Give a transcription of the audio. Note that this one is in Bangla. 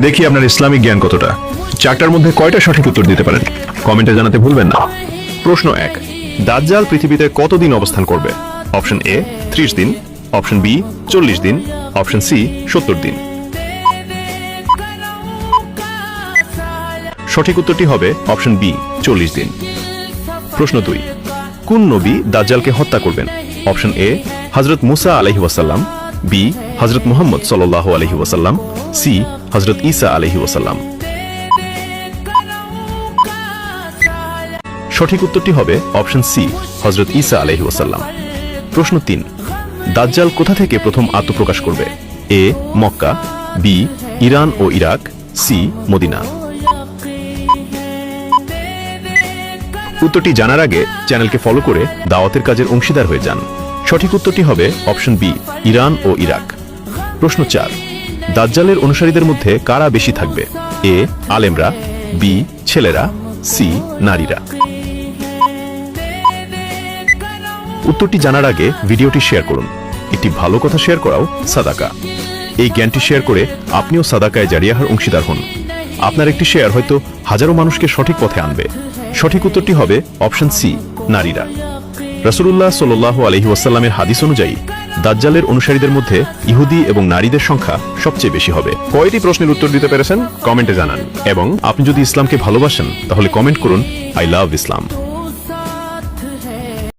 দেখি আপনার ইসলামিক জ্ঞান কতটা। চারটার মধ্যে কয়টা সঠিক উত্তর দিতে পারেন কমেন্টে জানাতে ভুলবেন না। প্রশ্ন 1, দাজ্জাল পৃথিবীতে কতদিন অবস্থান করবে? অপশন এ 30 দিন, অপশন বি 40 দিন, অপশন সি 70 দিন। সঠিক উত্তরটি হবে অপশন বি 40 দিন। প্রশ্ন 2, কোন নবী দাজ্জালকে হত্যা করবেন? অপশন এ হযরত মুসা আলাইহি ওয়াসাল্লাম, বি হযরত মুহাম্মদ সাল্লাল্লাহু আলাইহি ওয়াসাল্লাম, সি হযরত ঈসা আলাইহি ওয়াসাল্লাম। সঠিক উত্তরটি হবে অপশন সি হযরত ঈসা আলাইহি ওয়াসাল্লাম। প্রশ্ন 3, দাজ্জাল কোথা থেকে প্রথম আত্মপ্রকাশ করবে? এ মক্কা, বি ইরান ও ইরাক, সি মদিনা। উত্তরটি জানার আগে চ্যানেলকে ফলো করে দাওয়াতের কাজের অংশীদার হয়ে যান। সঠিক উত্তরটি হবে অপশন বি ইরান ও ইরাক। প্রশ্ন 4, দাজ্জালের অনুসারীদের মধ্যে কারা বেশি থাকবে? এ আলেমরা, বি ছেলেরা, সি নারীরা। উত্তরটি জানার আগে ভিডিওটি শেয়ার করুন। একটি ভালো কথা শেয়ার করাও সাদাকা। এই জ্ঞানটি শেয়ার করে আপনিও সাদাকায়ে জারিয়াহর অংশীদার হন। আপনার একটি শেয়ার হয়তো হাজারো মানুষকে সঠিক পথে আনবে। সঠিক উত্তরটি হবে অপশন সি নারীরা। রাসূলুল্লাহ সাল্লাল্লাহু আলাইহি ওয়াসাল্লামের হাদিস অনুযায়ী দাজ্জালের অনুসারীদের মধ্যে ইহুদি এবং নারীদের সংখ্যা সবচেয়ে বেশি হবে। কয়টি প্রশ্নের উত্তর দিতে পেরেছেন কমেন্টে জানান, এবং আপনি যদি ইসলামকে ভালোবাসেন তাহলে কমেন্ট করুন আই লাভ ইসলাম।